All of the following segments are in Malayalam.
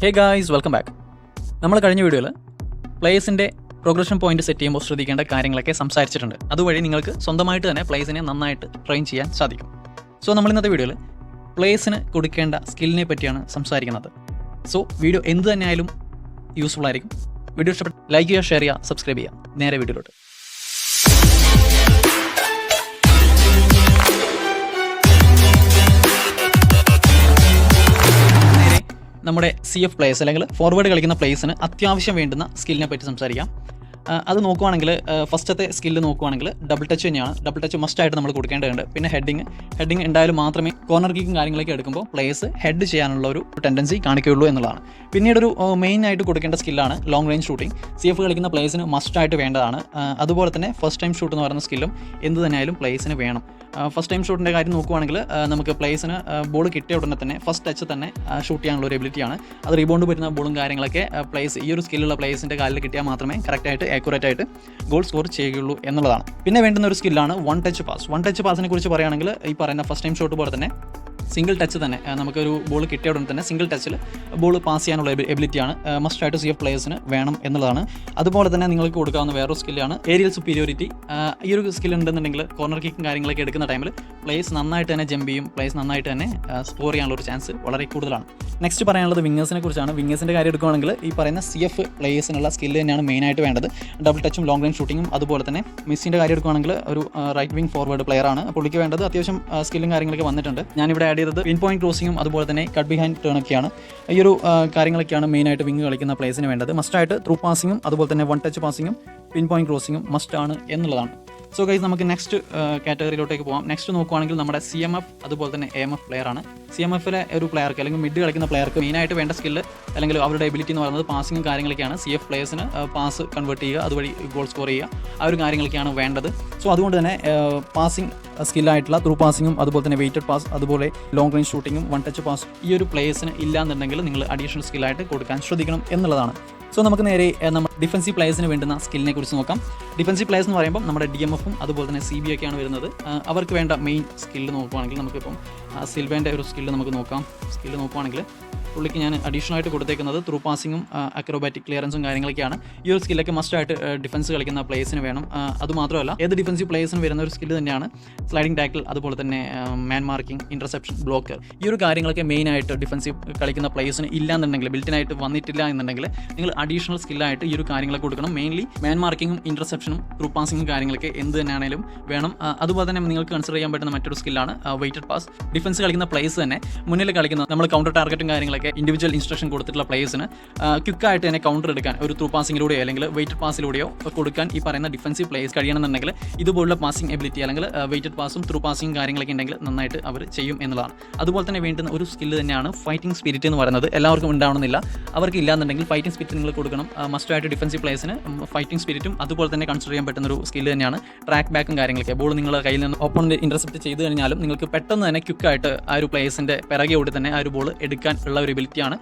Hey guys, welcome back. നമ്മൾ കഴിഞ്ഞ വീഡിയോയിൽ പ്ലേയേഴ്സിൻ്റെ പ്രോഗ്രഷൻ പോയിന്റ് സെറ്റ് ചെയ്യുമ്പോൾ ശ്രദ്ധിക്കേണ്ട കാര്യങ്ങളൊക്കെ സംസാരിച്ചിട്ടുണ്ട്. അതുവഴി നിങ്ങൾക്ക് സ്വന്തമായിട്ട് തന്നെ പ്ലേയേഴ്സിനെ നന്നായിട്ട് ട്രെയിൻ ചെയ്യാൻ സാധിക്കും. സോ നമ്മൾ ഇന്നത്തെ വീഡിയോയിൽ പ്ലേയേഴ്സിന് കൊടുക്കേണ്ട സ്കില്ലിനെ പറ്റിയാണ് സംസാരിക്കുന്നത്. സോ വീഡിയോ എന്ത് തന്നെയായാലും യൂസ്ഫുൾ ആയിരിക്കും. വീഡിയോ ഇഷ്ടപ്പെട്ട് ലൈക്ക് ചെയ്യുക, ഷെയർ ചെയ്യുക, സബ്സ്ക്രൈബ് ചെയ്യുക. നേരെ വീഡിയോയിലോട്ട്. നമ്മുടെ CF പ്ലേയേഴ്സ് അല്ലെങ്കിൽ ഫോർവേഡ് കളിക്കുന്ന പ്ലേയേഴ്സിന് അത്യാവശ്യം വേണ്ടുന്ന സ്കില്ലിനെ പറ്റി സംസാരിക്കാം. അത് നോക്കുവാണെങ്കിൽ ഫസ്റ്റത്തെ സ്കില്ല് നോക്കുവാണെങ്കിൽ ഡബിൾ ടച്ച് തന്നെയാണ്. ഡബിൾ ടച്ച് മസ്റ്റായിട്ട് നമ്മൾ കൊടുക്കേണ്ടതുണ്ട്. പിന്നെ ഹെഡിങ് ഉണ്ടായാലും മാത്രമേ കോർണർ കിക്കും കാര്യങ്ങളൊക്കെ എടുക്കുമ്പോൾ പ്ലേയേഴ്സ് ഹെഡ് ചെയ്യാനുള്ള ഒരു ടെൻഡൻസി കാണിക്കുകയുള്ളൂ എന്നുള്ളതാണ്. പിന്നീടൊരു മെയിനായിട്ട് കൊടുക്കേണ്ട സ്കില്ലാണ് ലോങ് റേഞ്ച് ഷൂട്ടിംഗ്. CF കളിക്കുന്ന പ്ലേയേഴ്സിന് മസ്റ്റായിട്ട് വേണ്ടതാണ്. അതുപോലെ തന്നെ ഫസ്റ്റ് ടൈം ഷൂട്ട് എന്ന് പറയുന്ന സ്കില്ലും എന്ത് തന്നെയായാലും പ്ലേയേഴ്സിന് വേണം. ഫസ്റ്റ് ടൈം ഷൂട്ടിൻ്റെ കാര്യം നോക്കുവാണെങ്കിൽ നമുക്ക് പ്ലേയേഴ്സിന് ബോൾ കിട്ടിയ ഉടനെ തന്നെ ഫസ്റ്റ് ടച്ച് തന്നെ ഷൂട്ട് ചെയ്യാനുള്ള ഒരു എബിലിറ്റിയാണ്. അത് റീബൗണ്ട് വരുന്ന ബോളും കാര്യങ്ങളൊക്കെ പ്ലേയേഴ്സ് ഈ ഒരു സ്കില്ലുള്ള പ്ലേയേഴ്സിൻ്റെ കാലിൽ കിട്ടിയാൽ മാത്രമേ കറക്റ്റായിട്ട് ആക്യുറേറ്റ് ആയിട്ട് ഗോൾ സ്കോർ ചെയ്യുകയുള്ളൂ എന്നുള്ളതാണ്. പിന്നെ വേണ്ടുന്ന ഒരു സ്കില്ലാണ് one touch pass. One touch പാസിനെ കുറിച്ച് പറയുകയാണെങ്കിൽ ഈ പറയുന്ന ഫസ്റ്റ് ടൈം ഷോട്ട് പോലെ തന്നെ സിംഗിൾ ടച്ച് തന്നെ നമുക്കൊരു ബോൾ കിട്ടിയ ഉടനെ തന്നെ സിംഗിൾ ടച്ചിൽ ബോൾ പാസ് ചെയ്യാനുള്ള എബിലിറ്റിയാണ് മസ്റ്റായിട്ട് CF പ്ലേയേഴ്സിന് വേണം എന്നുള്ളതാണ്. അതുപോലെ തന്നെ നിങ്ങൾക്ക് കൊടുക്കാവുന്ന വേറൊരു സ്കില്ലാണ് ഏരിയൽ സുപ്പീരിയോറിറ്റി. ഈ ഒരു സ്കിൽ ഉണ്ടെന്നുണ്ടെങ്കിൽ കോർണർ കിക്കും കാര്യങ്ങളൊക്കെ എടുക്കുന്ന ടൈമിൽ പ്ലേയേഴ്സ് നന്നായിട്ട് തന്നെ ജമ്പ് ചെയ്യും, പ്ലേയേഴ്സ് നന്നായിട്ട് തന്നെ സ്കോർ ചെയ്യാനുള്ള ഒരു ചാൻസ് വളരെ കൂടുതലാണ്. നെക്സ്റ്റ് പറയാനുള്ളത് വിങ്ങേഴ്സിനെ കുറിച്ചാണ്. വിങ്ങേഴ്സിൻ്റെ കാര്യം എടുക്കുകയാണെങ്കിൽ ഈ പറയുന്ന CF പ്ലേയേഴ്സിനുള്ള സ്കില്ല് തന്നെയാണ് മെയിനായിട്ട് വേണ്ടത്. ഡബിൾ ടച്ചും ലോങ് റേഞ്ച് ഷൂട്ടിങ്ങും. അതുപോലെ തന്നെ മെസ്സിൻ്റെ കാര്യം എടുക്കുകയാണെങ്കിൽ ഒരു റൈറ്റ് വിങ് ഫോർവേഡ് പ്ലെയർ ആണ്. പുള്ളിക്ക് വേണ്ടത് അത്യാവശ്യം സ്കില്ലും കാര്യങ്ങളൊക്കെ വന്നിട്ടുണ്ട്. ഞാനിവിടെ ആഡ് ചെയ്തത് പിൻ പോയിന്റ് ക്രോസിങ്ങും അതുപോലെ തന്നെ കട്ട് ബിഹൈൻഡ് ടേൺ ഒക്കെയാണ്. ഈ ഒരു കാര്യങ്ങളൊക്കെയാണ് മെയിനായിട്ട് വിങ് കളിക്കുന്ന പ്ലേയേഴ്സിന് വേണ്ടത്. മസ്റ്റായിട്ട് ത്രൂ പാസിങ്ങും അതുപോലെ തന്നെ വൺ ടച്ച് പാസിങ്ങും പിൻ പോയിന്റ് ക്രോസിങ്ങും മസ്റ്റാണ് എന്നുള്ളതാണ്. സോ ഗൈസ്, നമുക്ക് നെക്സ്റ്റ് കാറ്റഗറിയിലോട്ടേക്ക് പോകാം. നെക്സ്റ്റ് നോക്കുവാണെങ്കിൽ നമ്മുടെ CMF അതുപോലെ തന്നെ AMF പ്ലെയർ ആണ്. CMFിലെ ഒരു പ്ലെയർക്ക് അല്ലെങ്കിൽ മിഡ് കളിക്കുന്ന പ്ലെയർക്ക് മെയിനായിട്ട് വേണ്ട സ്കില്ല് അല്ലെങ്കിൽ അവരുടെ എബിലിറ്റി എന്ന് പറയുന്നത് പാസിങ്ങും കാര്യങ്ങളൊക്കെയാണ്. CF പ്ലേയേഴ്സിന് പാസ് കൺവേർട്ട് ചെയ്യുക, അതുവഴി ഗോൾ സ്കോർ ചെയ്യുക, ആ ഒരു കാര്യങ്ങളൊക്കെയാണ് വേണ്ടത്. സോ അതുകൊണ്ട് തന്നെ പാസിംഗ് സ്കില്ലായിട്ടുള്ള ത്രൂ പാസിങ്ങും അതുപോലെ തന്നെ വെയിറ്റഡ് പാസ് അതുപോലെ ലോങ് റേഞ്ച് ഷൂട്ടിങ്ങും വൺ ടച്ച് പാസ് ഈ ഒരു പ്ലേയേഴ്സിന് ഇല്ലാന്നുണ്ടെങ്കിൽ നിങ്ങൾ അഡീഷണൽ സ്കില്ലായിട്ട് കൊടുക്കാൻ ശ്രദ്ധിക്കണം എന്നുള്ളതാണ്. സോ നമുക്ക് നേരെ നമ്മൾ ഡിഫൻസീവ് പ്ലേയേഴ്സിന് വേണ്ടുന്ന സ്കില്ലിനെ കുറിച്ച് നോക്കാം. ഡിഫൻസീവ് പ്ലേയേഴ്സ് എന്ന് പറയുമ്പോൾ നമ്മുടെ DMFും അതുപോലെ തന്നെ CB ഒക്കെയാണ് വരുന്നത്. അവർക്ക് വേണ്ട മെയിൻ സ്കില്ല് നോക്കുവാണെങ്കിൽ നമുക്കിപ്പം സിൽവേൻ്റെ ഒരു സ്കില്ല് നമുക്ക് നോക്കാം. സ്കില്ല് നോക്കുവാണെങ്കിൽ പുള്ളിക്ക് ഞാൻ അഡീഷണൽ ആയിട്ട് കൊടുത്തേക്കുന്നത് ത്രൂ പാസിങ്ങും അക്രോബാറ്റിക് ക്ലിയറൻസും കാര്യങ്ങളൊക്കെയാണ്. ഈ ഒരു സ്കില്ലൊക്കെ മസ്റ്റായിട്ട് ഡിഫൻസ് കളിക്കുന്ന പ്ലേയേഴ്സിന് വേണം. അതുമാത്രമല്ല ഏത് ഡിഫൻസീവ് പ്ലേയേഴ്സിന് വരുന്ന ഒരു സ്കില്ല് തന്നെയാണ് സ്ലൈഡിംഗ് ടാക്കിൾ, അതുപോലെ തന്നെ മാൻ മാർക്കിംഗ്, ഇൻ്റർസെപ്ഷൻ, ബ്ലോക്കർ. ഈ ഒരു കാര്യങ്ങളൊക്കെ മെയിനായിട്ട് ഡിഫൻസീവ് കളിക്കുന്ന പ്ലേയേഴ്സിന് ഇല്ലാന്നുണ്ടെങ്കിൽ, ബിൽറ്റിനായിട്ട് വന്നിട്ടില്ല എന്നുണ്ടെങ്കിൽ നിങ്ങൾ അഡീഷണൽ സ്കില്ലായിട്ട് ഈ ഒരു കാര്യങ്ങളൊക്കെ കൊടുക്കണം. മെയിൻലി മാൻ മാർക്കിങ്ങും ഇൻ്റർസെപ്ഷനും ത്രൂ പാസിങ്ങും കാര്യങ്ങളൊക്കെ എന്ത് തന്നെയാണെങ്കിലും വേണം. അതുപോലെ തന്നെ നിങ്ങൾക്ക് കൺസിഡർ ചെയ്യാൻ പറ്റുന്ന മറ്റൊരു സ്കില്ലാണ് വെയിറ്റഡ് പാസ്. ഡിഫൻസ് കളിക്കുന്ന പ്ലേയേഴ്സ് തന്നെ മുന്നിൽ കളിക്കുന്ന നമ്മൾ കൗണ്ടർ ടാർഗറ്റും കാര്യങ്ങളൊക്കെ ഇൻഡിവിജ്വൽ ഇൻസ്ട്രക്ഷൻ കൊടുത്തിട്ടുള്ള പ്ലേയേഴ്സിന് ക്വിക്കായിട്ട് തന്നെ കൗണ്ടർ എടുക്കാൻ ഒരു ത്രൂ പാസിങ്ങിലൂടെയോ അല്ലെങ്കിൽ വെയിറ്റഡ് പാസിലൂടെയോ കൊടുക്കാൻ ഈ പറയുന്ന ഡിഫൻസീവ് പ്ലേയേഴ്സ് കഴിയണമെന്നുണ്ടെങ്കിൽ ഇതുപോലുള്ള പാസിംഗ് എബിലിറ്റി അല്ലെങ്കിൽ വെയിറ്റഡ് പാസും ത്രൂ പാസിംഗ് കാര്യങ്ങളൊക്കെ ഉണ്ടെങ്കിൽ നന്നായിട്ട് അവർ ചെയ്യും എന്നുള്ളതാണ്. അതുപോലെ തന്നെ വേണ്ടുന്ന ഒരു സ്കില്ല് തന്നെയാണ് ഫൈറ്റിംഗ് സ്പിരിറ്റ് എന്ന് പറയുന്നത്. എല്ലാവർക്കും ഉണ്ടാവണമെന്നില്ല. അവർക്ക് ഇല്ലാന്നുണ്ടെങ്കിൽ ഫൈറ്റിംഗ് സ്പിരിറ്റ് നിങ്ങൾ കൊടുക്കണം. മസ്റ്റായിട്ട് ഡിഫൻസീവ് പ്ലേയേഴ്സിന് ഫൈറ്റിംഗ് സ്പിരിറ്റും അതുപോലെ തന്നെ കൺസിഡർ ചെയ്യാൻ പറ്റുന്ന ഒരു സ്കില്ല് തന്നെയാണ് ട്രാക്ക് ബാക്കും കാര്യങ്ങളൊക്കെ. ബോൾ നിങ്ങളുടെ കയ്യിൽ നിന്ന് ഓപ്പോണന്റ് ഇന്റർസെപ്റ്റ് ചെയ്ത് കഴിഞ്ഞാലും നിങ്ങൾക്ക് പെട്ടെന്ന് തന്നെ ക്വിക്കായിട്ട് ആ ഒരു പ്ലേയേഴ്സിൻ്റെ പിറകെ ഓടി തന്നെ ആ ഒരു ബോൾ എടുക്കാൻ ഉള്ള ഒരു എബിലിറ്റിയാണ്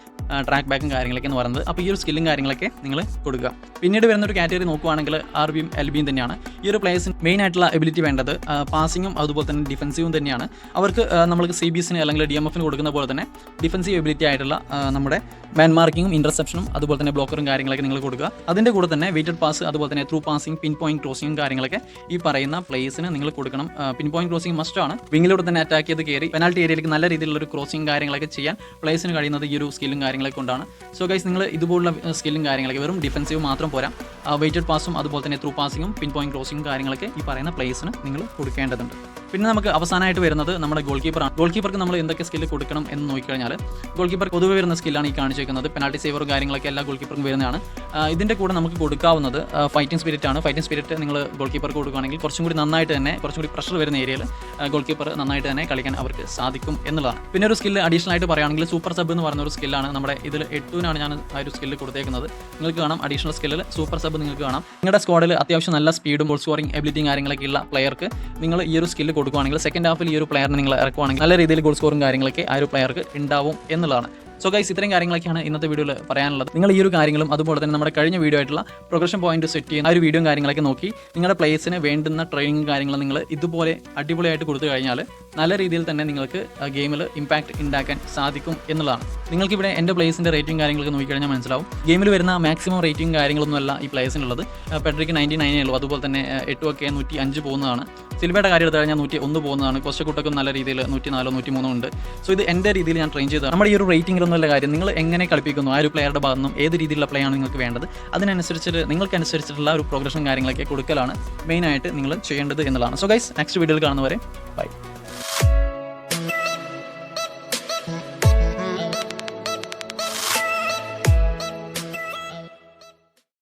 ട്രാക്ക് ബാക്കും കാര്യങ്ങളൊക്കെ എന്ന് പറയുന്നത്. അപ്പോൾ ഈ ഒരു സ്കില്ലും കാര്യങ്ങളൊക്കെ നിങ്ങൾ കൊടുക്കുക. പിന്നീട് വരുന്നൊരു കാറ്റഗറി നോക്കുവാണെങ്കിൽ RBയും LBയും തന്നെയാണ്. ഈ ഒരു പ്ലേയേഴ്സിന് മെയിൻ ആയിട്ടുള്ള എബിലിറ്റി വേണ്ടത് പാസിങ്ങും അതുപോലെ തന്നെ ഡിഫൻസീവും തന്നെയാണ്. അവർക്ക് നമ്മൾക്ക് CBസിന് അല്ലെങ്കിൽ DMFിന് കൊടുക്കുന്ന പോലെ തന്നെ ഡിഫൻസീവ് എബിലിറ്റി ആയിട്ടുള്ള നമ്മുടെ മാൻ മാർക്കിങ്ങും ഇൻ്റർസെപ്ഷനും അതുപോലെ തന്നെ ബ്ലോക്കറും കാര്യങ്ങളൊക്കെ നിങ്ങൾ കൊടുക്കുക. അതിൻ്റെ കൂടെ തന്നെ വെയിറ്റഡ് പാസ് അതുപോലെ തന്നെ ത്രൂ പാസിംഗ്, പിൻ പോയിന്റ് ക്രോസിംഗും കാര്യങ്ങളൊക്കെ ഈ പറയുന്ന പ്ലേയേഴ്സിന് നിങ്ങൾ കൊടുക്കണം. പിൻ പോയിന്റ് ക്രോസിംഗ് മസ്റ്റാണ്. വിങ്ങിലൂടെ തന്നെ അറ്റാക്ക് ചെയ്ത് കയറി പെനാൽറ്റി ഏരിയയിലേക്ക് നല്ല രീതിയിലുള്ള ഒരു ക്രോസിംഗ് കാര്യങ്ങളൊക്കെ ചെയ്യാൻ പ്ലേയേഴ്സിന് കഴിയുന്നത് ഈ ഒരു സ്കില്ലും കാര്യങ്ങളൊക്കെ കൊണ്ടാണ്. സോ ഗൈസ്, നിങ്ങൾ ഇതുപോലുള്ള സ്കില്ലും കാര്യങ്ങളൊക്കെ വെറും ഡിഫൻസീവ് മാത്രം പോരാ, വെയിറ്റഡ് പാസും അതുപോലെ തന്നെ ത്രൂ പാസിങ്ങും പിൻ പോയിന്റ് ക്രോസിംഗും കാര്യങ്ങളൊക്കെ ഈ പറയുന്ന പ്ലേയേഴ്സിന് നിങ്ങൾ കൊടുക്കേണ്ടതുണ്ട്. പിന്നെ നമുക്ക് അവസാനമായിട്ട് വരുന്നത് നമ്മുടെ ഗോൾ കീപ്പറാണ്. ഗോൾ കീപ്പർക്ക് നമ്മൾ എന്തൊക്കെ സ്കില്ല് കൊടുക്കണം എന്ന് നോക്കിക്കഴിഞ്ഞാൽ ഗോൾ കീപ്പർ പൊതുവെ വരുന്ന സ്കില്ലാണ് ഈ കാണിച്ചിരിക്കുന്നത്. പെനാൽറ്റി സേവറും കാര്യങ്ങളൊക്കെ എല്ലാ ഗോൾ കീപ്പർക്കും വരുന്നതാണ്. ഇതിൻ്റെ കൂടെ നമുക്ക് കൊടുക്കാവുന്നത് ഫൈറ്റിംഗ് സ്പിരിറ്റ് ആണ്. ഫൈറ്റിംഗ് സ്പിരിറ്റ് നിങ്ങൾ ഗോൾ കീപ്പർക്ക് കൊടുക്കുകയാണെങ്കിൽ കുറച്ചും കൂടി നന്നായിട്ട് തന്നെ കുറച്ചും കൂടി പ്രഷർ വരുന്ന ഏരിയയിൽ ഗോൾ കീപ്പർ നന്നായിട്ട് തന്നെ കളിക്കാൻ അവർക്ക് സാധിക്കും എന്നുള്ളതാണ്. പിന്നെ ഒരു സ്കില്ല് അഡീഷണൽ ആയിട്ട് പറയുകയാണെങ്കിൽ സൂപ്പർ സബ് എന്ന് പറയുന്ന ഒരു സ്കില്ലാണ്. നമ്മുടെ ഇതിൽ 8-നാണ് ഞാൻ ആ ഒരു സ്കില്ല് കൊടുത്തേക്കുന്നത്. നിങ്ങൾക്ക് കാണാം അഡീഷണൽ സ്കില്ലിൽ സൂപ്പർ സബ് നിങ്ങൾക്ക് കാണാം. നിങ്ങളുടെ സ്ക്വാഡിൽ അത്യാവശ്യം നല്ല സ്പീഡും ഗോൾ സ്കോറിംഗ് എബിലിറ്റിയും കാര്യങ്ങളൊക്കെ ഉള്ള പ്ലെയർക്ക് നിങ്ങൾ ഈ ഒരു സ്കില്ല് കൊടുക്കുകയാണെങ്കിൽ സെക്കൻഡ് ഹാഫിൽ ഈ ഒരു പ്ലെയറിനെ നിങ്ങൾ ഇറക്കുവാണെങ്കിൽ നല്ല രീതിയിൽ ഗോൾ സ്കോറും കാര്യങ്ങളൊക്കെ ആ ഒരു പ്ലെയർക്ക് ഉണ്ടാവും എന്നുള്ളതാണ്. സോ ഗൈസ് ഇത്രയും കാര്യങ്ങളൊക്കെയാണ് ഇന്നത്തെ വീഡിയോയിൽ പറയാനുള്ളത്. നിങ്ങൾ ഈ ഒരു കാര്യങ്ങളും അതുപോലെ തന്നെ നമ്മുടെ കഴിഞ്ഞ വീഡിയോ ആയിട്ടുള്ള പ്രൊഗ്രഷൻ പോയിന്റ് സെറ്റ് ചെയ്യുന്ന ആ ഒരു വീഡിയോയും കാര്യങ്ങളൊക്കെ നോക്കി നിങ്ങളുടെ പ്ലേസിന് വേണ്ടുന്ന ട്രെയിനിങ് കാര്യങ്ങൾ നിങ്ങൾ ഇതുപോലെ അടിപൊളിയായിട്ട് കൊടുത്തു കഴിഞ്ഞാൽ നല്ല രീതിയിൽ തന്നെ നിങ്ങൾക്ക് ഗെയിമിൽ ഇമ്പാക്റ്റ് ഉണ്ടാക്കാൻ സാധിക്കും എന്നുള്ളതാണ്. നിങ്ങൾക്കിവിടെ എൻ്റെ പ്ലേസിൻ്റെ റേറ്റിംഗ് കാര്യങ്ങളൊക്കെ നോക്കിക്കഴിഞ്ഞാൽ മനസ്സിലാവും. ഗെയിമിൽ വരുന്ന മാക്സിമം റേറ്റിംഗ് കാര്യങ്ങളൊന്നുമല്ല ഈ പ്ലേസിനുള്ളത്. പെഡ്രിക്ക് 99 ഉള്ളൂ, അതുപോലെ തന്നെ 8 ഒക്കെ 105 പോകുന്നതാണ്. സിൽവയുടെ കാര്യം എടുത്തു കഴിഞ്ഞാൽ 101 പോകുന്നതാണ്. കോസ്റ്റക്കുട്ടൊക്കെ നല്ല രീതിയിൽ 104 103 ഉണ്ട്. സോ ഇത് എൻ്റെ രീതിയിൽ ഞാൻ ട്രെയിൻ ചെയ്തതാണ്. നമ്മുടെ ഈ ഒരു റേറ്റിംഗിലൊന്നുമല്ല കാര്യം, നിങ്ങൾ എങ്ങനെ കളിപ്പിക്കുന്നു ആ ഒരു പ്ലെയറുടെ ഭാഗത്തു നിന്നും ഏത് രീതിയിലുള്ള പ്ലേ ആണ് നിങ്ങൾക്ക് വേണ്ടത്, അതിനനുസരിച്ചിട്ട് നിങ്ങൾക്കനുസരിച്ചിട്ടുള്ള ഒരു പ്രോഗ്രഷൻ കാര്യങ്ങളൊക്കെ കൊടുക്കലാണ് മെയിനായിട്ട് നിങ്ങൾ ചെയ്യേണ്ടത് എന്നുള്ളതാണ്. സോ ഗൈസ് നെക്സ്റ്റ് വീഡിയോയിൽ കാണുന്നവരെ ബൈ.